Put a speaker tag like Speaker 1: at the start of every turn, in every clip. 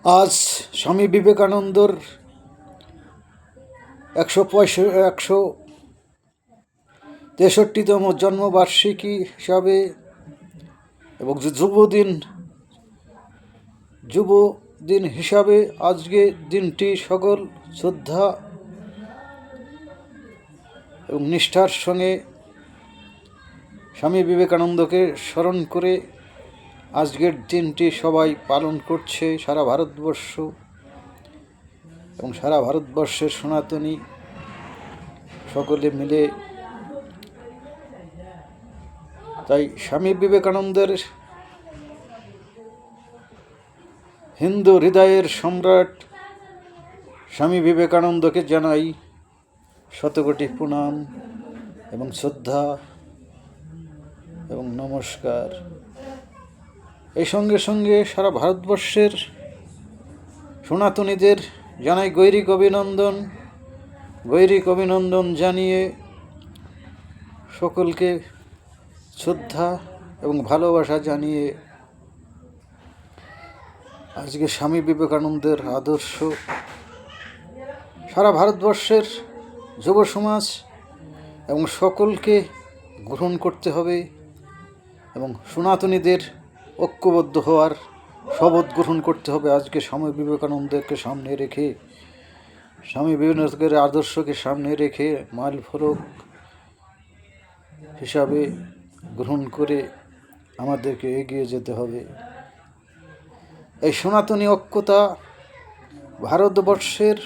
Speaker 1: আজ স্বামী বিবেকানন্দর 163তম জন্মবার্ষিকী হিসাবে এবং যুবদিন হিসাবে আজকে দিনটি সকল শ্রদ্ধা এবং নিষ্ঠার সঙ্গে স্বামী বিবেকানন্দকে স্মরণ করে আজকের দিনটি সবাই পালন করছে সারা ভারতবর্ষ এবং সারা ভারতবর্ষের সনাতনী সকলে মিলে। তাই স্বামী বিবেকানন্দের হিন্দু হৃদয়ের সম্রাট স্বামী বিবেকানন্দকে জানাই শতকোটি প্রণাম এবং শ্রদ্ধা এবং নমস্কার। এই সঙ্গে সঙ্গে সারা ভারতবর্ষের সনাতনীদের জানাই গৈরিক অভিনন্দন জানিয়ে সকলকে শ্রদ্ধা এবং ভালোবাসা জানিয়ে আজকে স্বামী বিবেকানন্দের আদর্শ সারা ভারতবর্ষের যুব সমাজ এবং সকলকে গ্রহণ করতে হবে এবং সনাতনীদের ঐক্যবদ্ধ হওয়ার শপথ গ্রহণ করতে হবে। আজকে স্বামী বিবেকানন্দকে সামনে রেখে, স্বামী বিবেকানন্দের আদর্শকে সামনে রেখে মাইল ফলক হিসাবে গ্রহণ করে আমাদেরকে এগিয়ে যেতে হবে। এই সনাতনী ঐক্যতা ভারতবর্ষের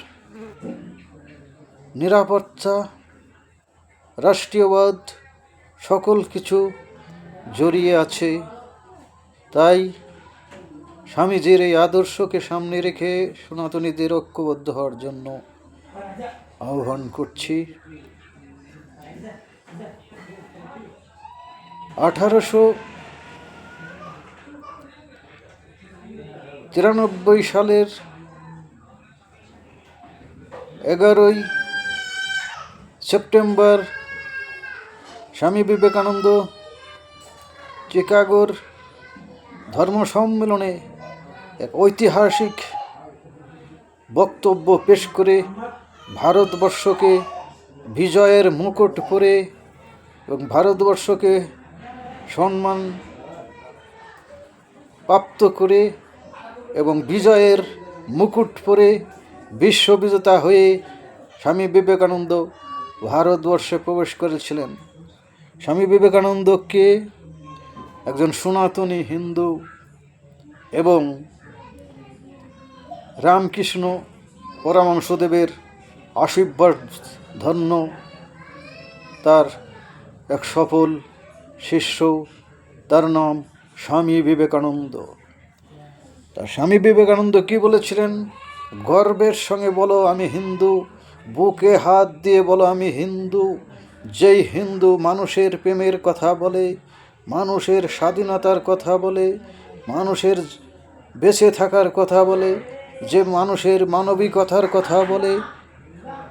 Speaker 1: নিরাপত্তা, রাষ্ট্রীয়বাদ সকল কিছু জড়িয়ে আছে। তাই স্বামীজির এই আদর্শকে সামনে রেখে সনাতনীদের ঐক্যবদ্ধ হওয়ার জন্য আহ্বান করছি। 1893 সালের 11 সেপ্টেম্বর স্বামী বিবেকানন্দ চিকাগোর ধর্ম সম্মেলনে এক ঐতিহাসিক বক্তব্য পেশ করে ভারতবর্ষকে বিজয়ের মুকুট পরে এবং ভারতবর্ষকে সম্মান প্রাপ্ত করে এবং বিজয়ের মুকুট পরে বিশ্ববিজেতা হয়ে স্বামী বিবেকানন্দ ভারতবর্ষে প্রবেশ করেছিলেন। স্বামী বিবেকানন্দকে একজন সনাতনী হিন্দু এবং রামকৃষ্ণ পরমহংসদেবের আশীর্বাদ ধন্য তার এক সফল শিষ্য, তার নাম স্বামী বিবেকানন্দ। তার স্বামী বিবেকানন্দ কি বলেছিলেন? গর্বের সঙ্গে বলো আমি হিন্দু, বুকে হাত দিয়ে বলো আমি হিন্দু। যেই হিন্দু মানুষের প্রেমের কথা বলে, মানুষের স্বাধীনতার কথা বলে, মানুষের বেঁচে থাকার কথা বলে, যে মানুষের মানবিকতার কথা বলে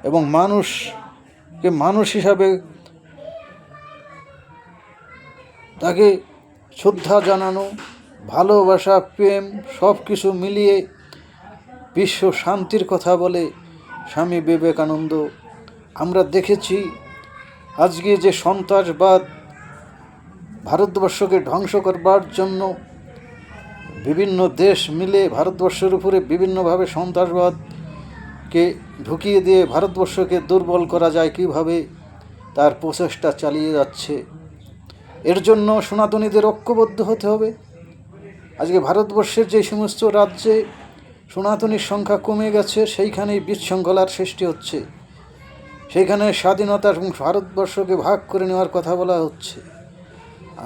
Speaker 1: এবং মানুষকে মানুষ হিসাবে তাকে শ্রদ্ধা জানানো, ভালোবাসা, প্রেম সব কিছু মিলিয়ে বিশ্ব শান্তির কথা বলে স্বামী বিবেকানন্দ। আমরা দেখেছি আজকে যে সন্ত্রাসবাদ ভারতবর্ষকে ধ্বংস করবার জন্য বিভিন্ন দেশ মিলে ভারতবর্ষের উপরে বিভিন্নভাবে সন্ত্রাসবাদকে ঢুকিয়ে দিয়ে ভারতবর্ষকে দুর্বল করা যায় কীভাবে তার প্রচেষ্টা চালিয়ে যাচ্ছে। এর জন্য সনাতনীদের ঐক্যবদ্ধ হতে হবে। আজকে ভারতবর্ষের যে সমস্ত রাজ্যে সনাতনীর সংখ্যা কমে গেছে সেইখানেই বিশৃঙ্খলার সৃষ্টি হচ্ছে, সেইখানে স্বাধীনতা এবং ভারতবর্ষকে ভাগ করে নেওয়ার কথা বলা হচ্ছে।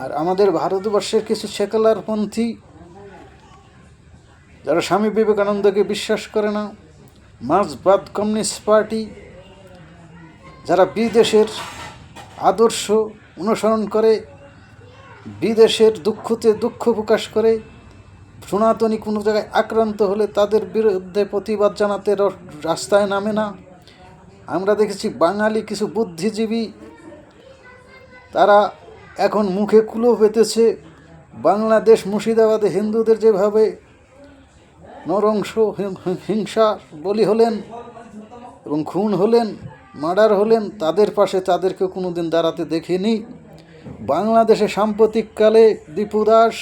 Speaker 1: আর আমাদের ভারতবর্ষের কিছু সেকুলারপন্থী যারা স্বামী বিবেকানন্দকে বিশ্বাস করে না, মার্ক্সবাদ কমিউনিস্ট পার্টি, যারা বিদেশের আদর্শ অনুসরণ করে, বিদেশের দুঃখতে দুঃখ প্রকাশ করে, সনাতনী কোনো জায়গায় আক্রান্ত হলে তাদের বিরুদ্ধে প্রতিবাদ জানাতে রাস্তায় নামে না। আমরা দেখেছি বাঙালি কিছু বুদ্ধিজীবী তারা এখন মুখে কুলো পেতেছে। বাংলাদেশ মুর্শিদাবাদে হিন্দুদের যেভাবে নরংশ হিংসা বলি হলেন এবং খুন হলেন, মার্ডার হলেন, তাদের পাশে তাদেরকে কোনো দিন দাঁড়াতে দেখিনি। বাংলাদেশে সাম্প্রতিককালে দীপু দাস,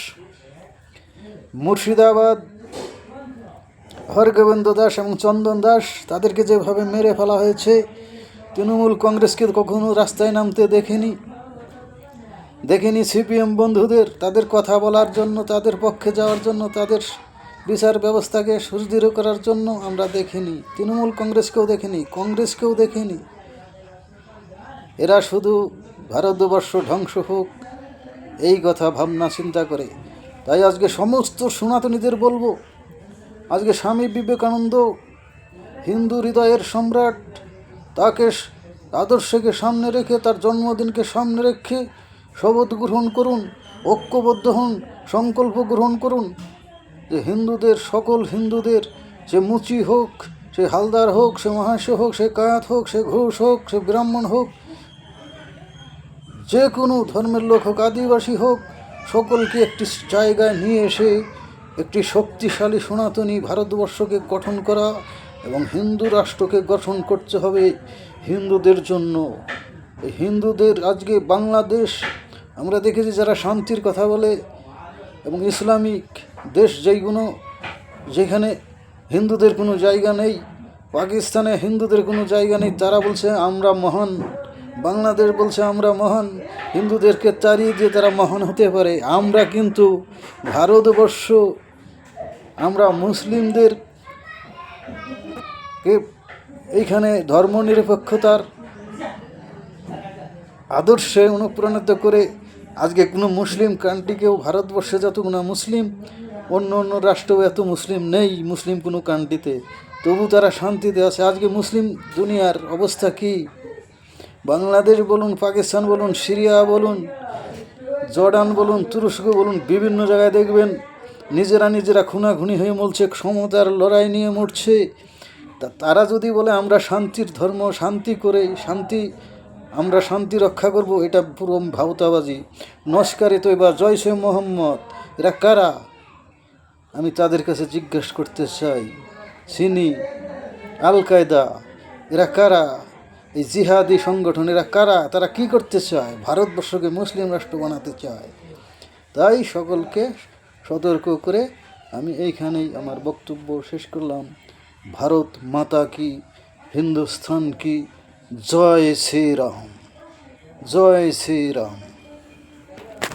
Speaker 1: মুর্শিদাবাদ হরগোবিন্দ দাস এবং চন্দন দাস, তাদেরকে যেভাবে মেরে ফেলা হয়েছে, তৃণমূল কংগ্রেসকে কখনো রাস্তায় নামতে দেখিনি। সিপিএম বন্ধুদের তাদের কথা বলার জন্য, তাদের পক্ষে যাওয়ার জন্য, তাদের বিচার ব্যবস্থাকে সুদৃঢ় করার জন্য আমরা দেখিনি। তৃণমূল কংগ্রেসকেও দেখিনি। এরা শুধু ভারতবর্ষ ধ্বংস হোক এই কথা ভাবনা চিন্তা করে। তাই আজকে সমস্ত সনাতনীদের বলবো, আজকে স্বামী বিবেকানন্দ হিন্দু হৃদয়ের সম্রাট, তাকে আদর্শকে সামনে রেখে, তার জন্মদিনকে সামনে রেখে শপথ গ্রহণ করুন, ঐক্যবদ্ধ হন, সংকল্প গ্রহণ করুন যে হিন্দুদের, সকল হিন্দুদের, সে মুচি হোক, সে হালদার হোক, সে মহাশয় হোক, সে কায়াত হোক, সে ঘোষ হোক, সে ব্রাহ্মণ হোক, যে কোনো ধর্মের লোক হোক, আদিবাসী হোক, সকলকে একটি জায়গায় নিয়ে এসে একটি শক্তিশালী সনাতনী ভারতবর্ষকে গঠন করা এবং হিন্দু রাষ্ট্রকে গঠন করতে হবে হিন্দুদের জন্য। হিন্দুদের আজকে বাংলাদেশ আমরা দেখেছি যারা শান্তির কথা বলে, এবং ইসলামিক দেশ যেখানে হিন্দুদের কোনো জায়গা নেই, পাকিস্তানে হিন্দুদের কোনো জায়গা নেই, তারা বলছে আমরা মহান। বাংলাদেশ বলছে আমরা মহান, হিন্দুদেরকে তাড়িয়ে দিয়ে তারা মহান হতে পারে। আমরা কিন্তু ভারতবর্ষ, আমরা মুসলিমদেরকে এইখানে ধর্মনিরপেক্ষতার আদর্শে অনুপ্রাণিত করে আজকে কোনো মুসলিম কান্ট্রিকেও, ভারতবর্ষে যতগুলো মুসলিম, অন্য রাষ্ট্রেও এত মুসলিম নেই, মুসলিম কোনো কান্ট্রিতে, তবু তারা শান্তিতে আছে। আজকে মুসলিম দুনিয়ার অবস্থা কি? বাংলাদেশ বলুন, পাকিস্তান বলুন, সিরিয়া বলুন, জর্ডান বলুন, তুরস্ক বলুন, বিভিন্ন জায়গায় দেখবেন নিজেরা খুনাখুনি হয়ে মরছে, ক্ষমতার লড়াই নিয়ে মরছে। তারা যদি বলে আমরা শান্তির ধর্ম, আমরা শান্তি রক্ষা করব, এটা পুরো ভাওতাবাজি, নস্কারে তো। এবার জয়সে মোহাম্মদ, এরা কারা? আমি তাদের কাছে জিজ্ঞেস করতে চাই, সিনি, আল কায়দা, এরা কারা? এই জিহাদি সংগঠন, এরা কারা? তারা কি করতে চায়? ভারতবর্ষকে মুসলিম রাষ্ট্র বানাতে চায়। তাই সকলকে সতর্ক করে আমি এইখানেই আমার বক্তব্য শেষ করলাম। ভারত মাতা কি, হিন্দুস্তান কি, জয় শ্রীরাম, জয় শ্রীরাম।